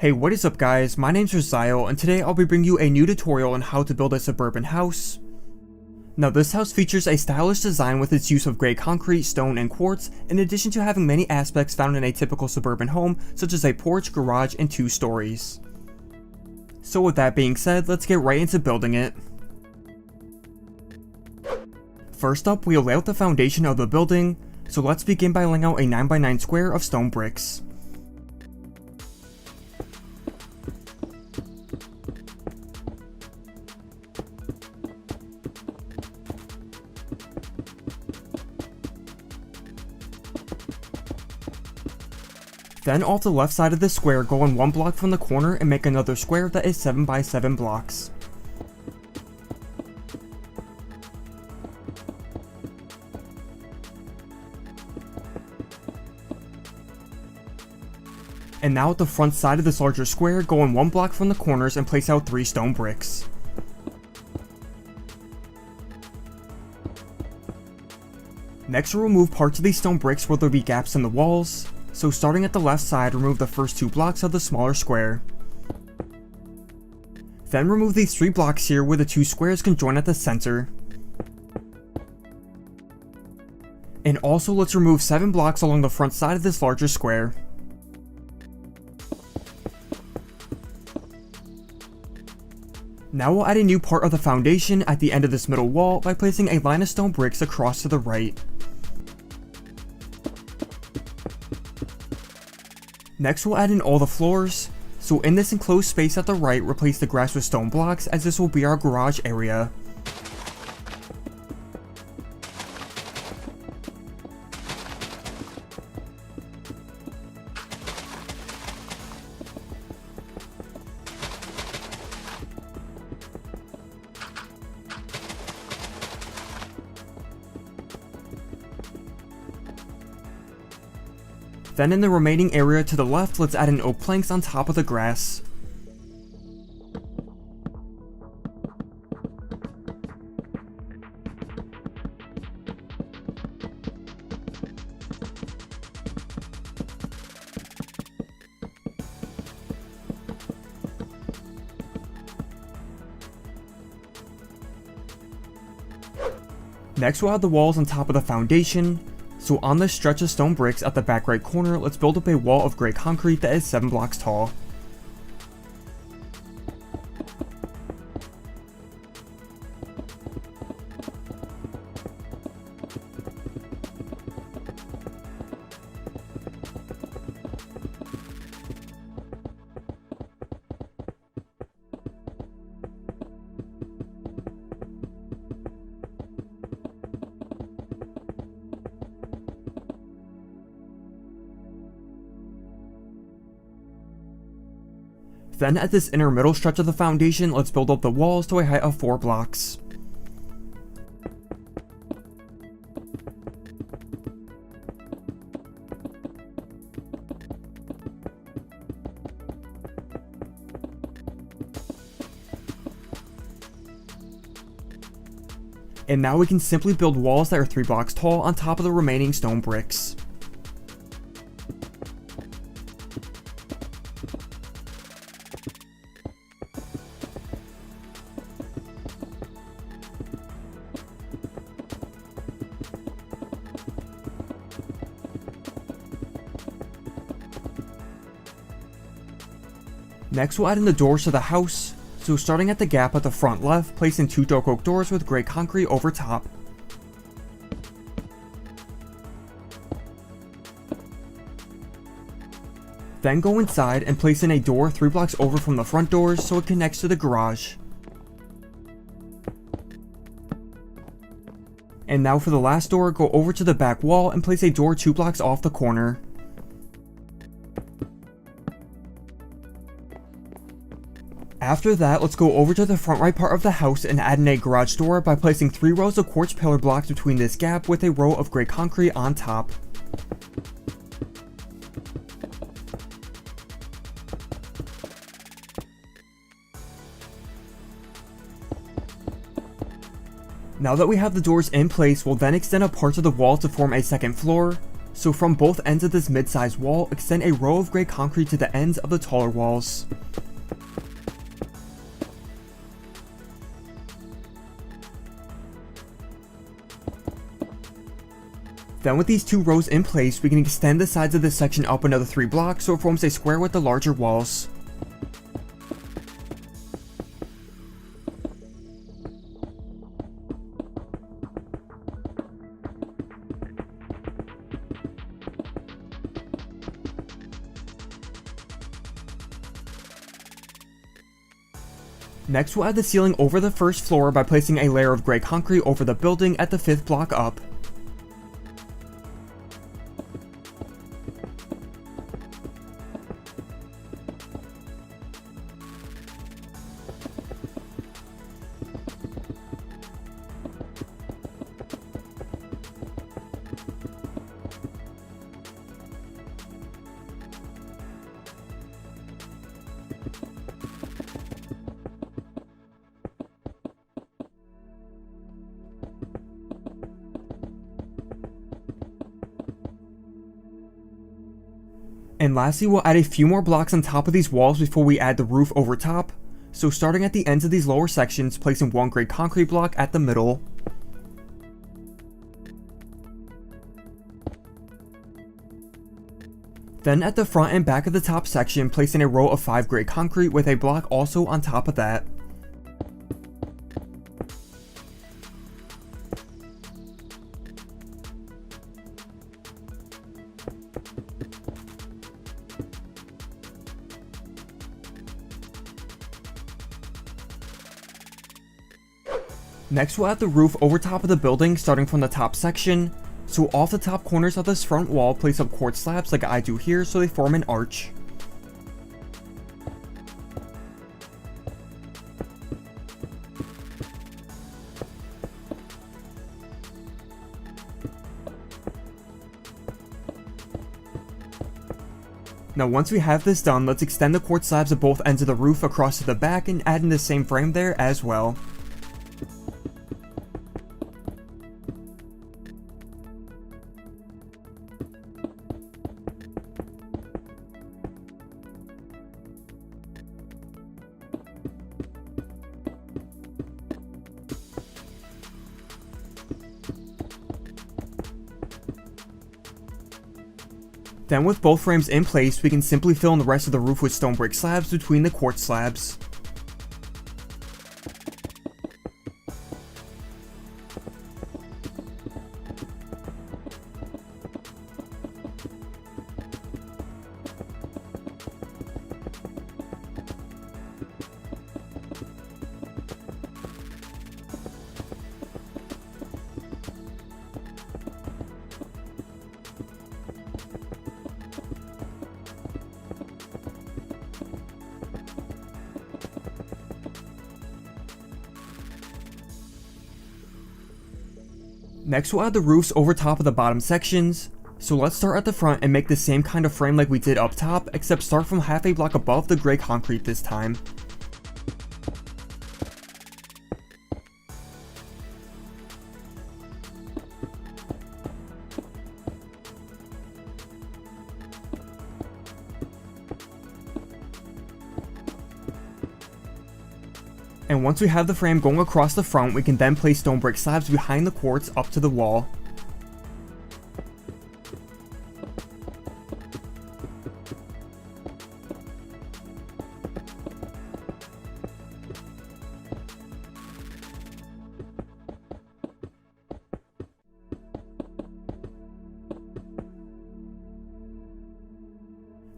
Hey, what is up guys, my name's Rosiel, and today I'll be bringing you a new tutorial on how to build a suburban house. Now this house features a stylish design with its use of grey concrete, stone, and quartz, in addition to having many aspects found in a typical suburban home, such as a porch, garage, and 2 stories. So with that being said, let's get right into building it. First up, we'll lay out the foundation of the building, so let's begin by laying out a 9x9 square of stone bricks. Then off the left side of the square, go in 1 block from the corner and make another square that is 7x7 blocks. And now at the front side of this larger square, go in 1 block from the corners and place out 3 stone bricks. Next, we'll remove parts of these stone bricks where there will be gaps in the walls. So starting at the left side, remove the first 2 blocks of the smaller square. Then remove these 3 blocks here where the 2 squares can join at the center. And also let's remove 7 blocks along the front side of this larger square. Now we'll add a new part of the foundation at the end of this middle wall by placing a line of stone bricks across to the right. Next we'll add in all the floors, so in this enclosed space at the right, replace the grass with stone blocks as this will be our garage area. Then in the remaining area to the left, let's add in oak planks on top of the grass. Next we'll add the walls on top of the foundation. So on this stretch of stone bricks at the back right corner, let's build up a wall of grey concrete that is 7 blocks tall. Then at this inner middle stretch of the foundation, let's build up the walls to a height of 4 blocks. And now we can simply build walls that are 3 blocks tall on top of the remaining stone bricks. Next we'll add in the doors to the house, so starting at the gap at the front left, place in 2 dark oak doors with grey concrete over top. Then go inside and place in a door 3 blocks over from the front doors so it connects to the garage. And now for the last door, go over to the back wall and place a door 2 blocks off the corner. After that, let's go over to the front right part of the house and add in a garage door by placing 3 rows of quartz pillar blocks between this gap with a row of grey concrete on top. Now that we have the doors in place, we'll then extend a part of the wall to form a second floor. So from both ends of this mid-sized wall, extend a row of grey concrete to the ends of the taller walls. Then with these 2 rows in place, we can extend the sides of this section up another 3 blocks so it forms a square with the larger walls. Next, we'll add the ceiling over the first floor by placing a layer of grey concrete over the building at the 5th block up. And lastly, we'll add a few more blocks on top of these walls before we add the roof over top. So starting at the ends of these lower sections, placing 1 grey concrete block at the middle. Then at the front and back of the top section, placing a row of 5 grey concrete with a block also on top of that. Next, we'll add the roof over top of the building, starting from the top section. So off the top corners of this front wall, place up quartz slabs like I do here so they form an arch. Now once we have this done, let's extend the quartz slabs at both ends of the roof across to the back and add in the same frame there as well. Then with both frames in place, we can simply fill in the rest of the roof with stone brick slabs between the quartz slabs. Next, we'll add the roofs over top of the bottom sections. So let's start at the front and make the same kind of frame like we did up top, except start from half a block above the grey concrete this time. And once we have the frame going across the front, we can then place stone brick slabs behind the quartz up to the wall.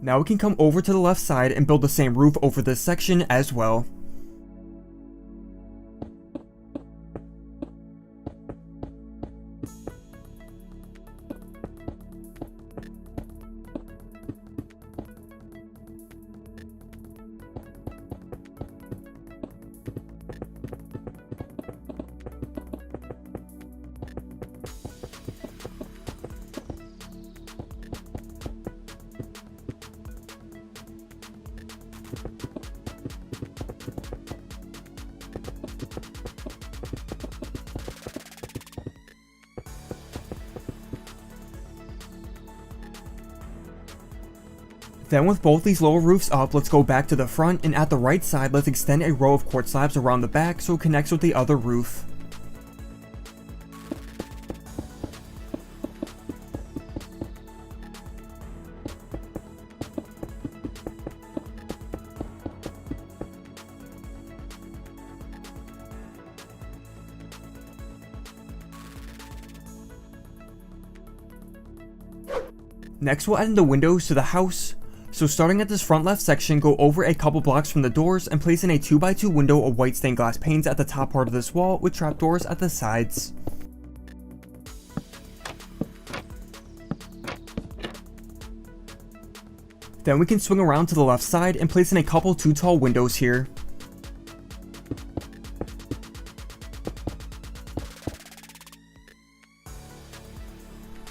Now we can come over to the left side and build the same roof over this section as well. Then with both these lower roofs up, let's go back to the front, and at the right side, let's extend a row of quartz slabs around the back so it connects with the other roof. Next, we'll add in the windows to the house. So starting at this front left section, go over a couple blocks from the doors and place in a 2x2 window of white stained glass panes at the top part of this wall with trapdoors at the sides. Then we can swing around to the left side and place in a couple 2 tall windows here.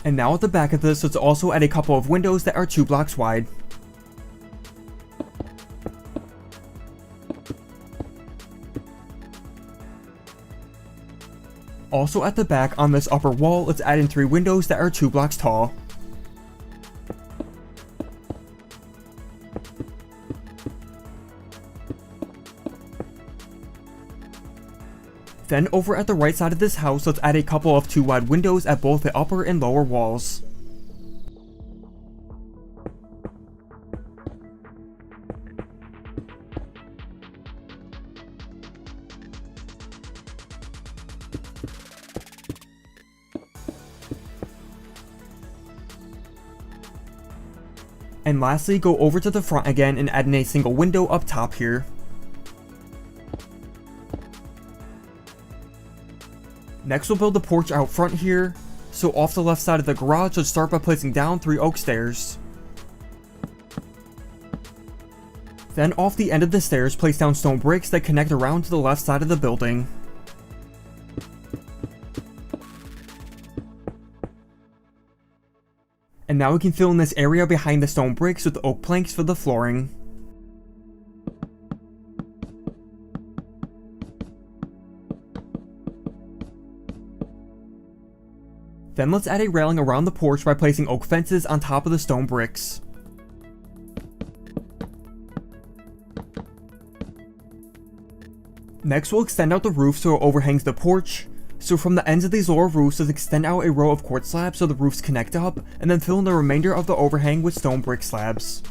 And now at the back of this, let's also add a couple of windows that are 2 blocks wide. Also at the back on this upper wall, let's add in 3 windows that are 2 blocks tall. Then over at the right side of this house, let's add a couple of 2 wide windows at both the upper and lower walls. And lastly, go over to the front again and add in a single window up top here. Next, we'll build the porch out front here. So off the left side of the garage, let's start by placing down 3 oak stairs. Then off the end of the stairs, place down stone bricks that connect around to the left side of the building. And now we can fill in this area behind the stone bricks with oak planks for the flooring. Then let's add a railing around the porch by placing oak fences on top of the stone bricks. Next, we'll extend out the roof so it overhangs the porch. So from the ends of these lower roofs, let's extend out a row of quartz slabs so the roofs connect up, and then fill in the remainder of the overhang with stone brick slabs.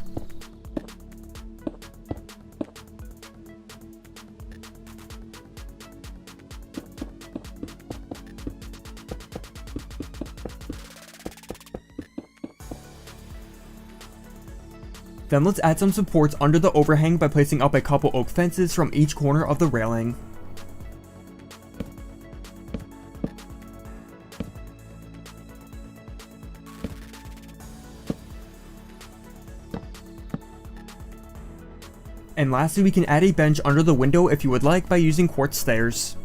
Then let's add some supports under the overhang by placing up a couple oak fences from each corner of the railing. And lastly, we can add a bench under the window if you would like by using quartz stairs.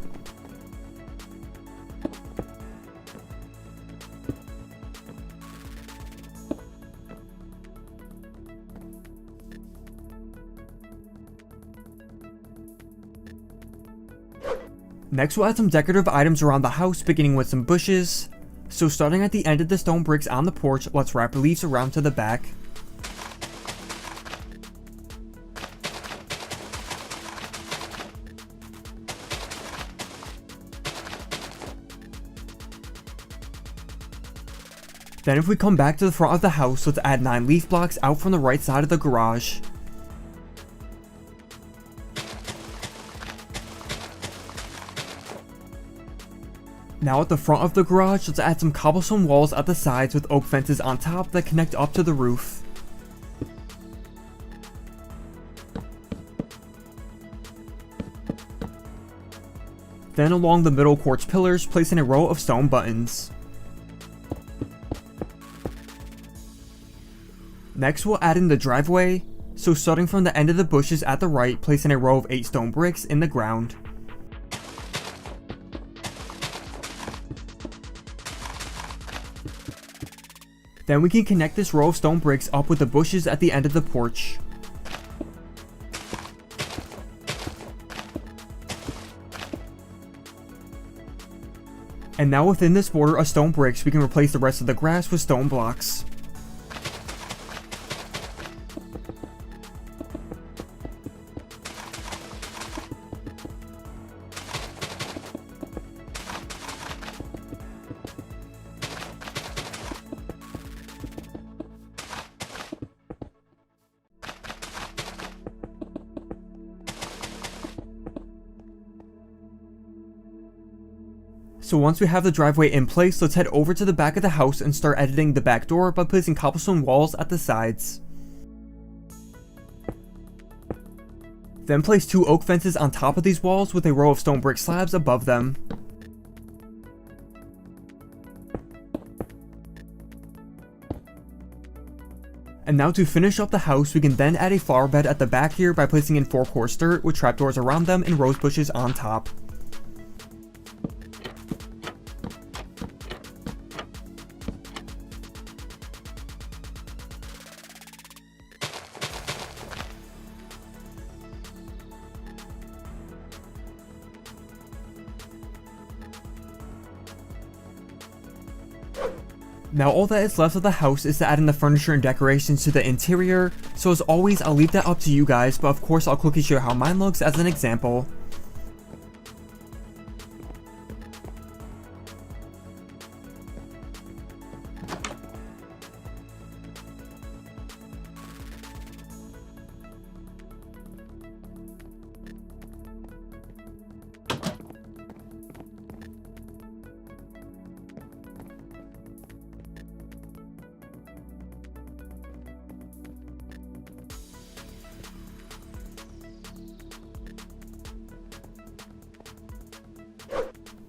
Next, we'll add some decorative items around the house, beginning with some bushes. So starting at the end of the stone bricks on the porch, let's wrap leaves around to the back. Then if we come back to the front of the house, let's add 9 leaf blocks out from the right side of the garage. Now at the front of the garage, let's add some cobblestone walls at the sides with oak fences on top that connect up to the roof. Then along the middle quartz pillars, place in a row of stone buttons. Next, we'll add in the driveway. So starting from the end of the bushes at the right, place in a row of 8 stone bricks in the ground. Then we can connect this row of stone bricks up with the bushes at the end of the porch. And now within this border of stone bricks, we can replace the rest of the grass with stone blocks. So once we have the driveway in place, let's head over to the back of the house and start editing the back door by placing cobblestone walls at the sides. Then place 2 oak fences on top of these walls with a row of stone brick slabs above them. And now to finish up the house, we can then add a flower bed at the back here by placing in 4 coarse dirt with trapdoors around them and rose bushes on top. Now all that is left of the house is to add in the furniture and decorations to the interior, so as always I'll leave that up to you guys, but of course I'll quickly show how mine looks as an example.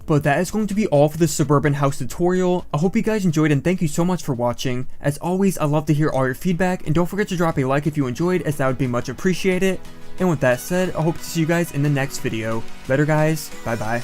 But that is going to be all for this suburban house tutorial. I hope you guys enjoyed and thank you so much for watching. As always, I love to hear all your feedback and don't forget to drop a like if you enjoyed, as that would be much appreciated. And with that said, I hope to see you guys in the next video. Later guys, bye bye.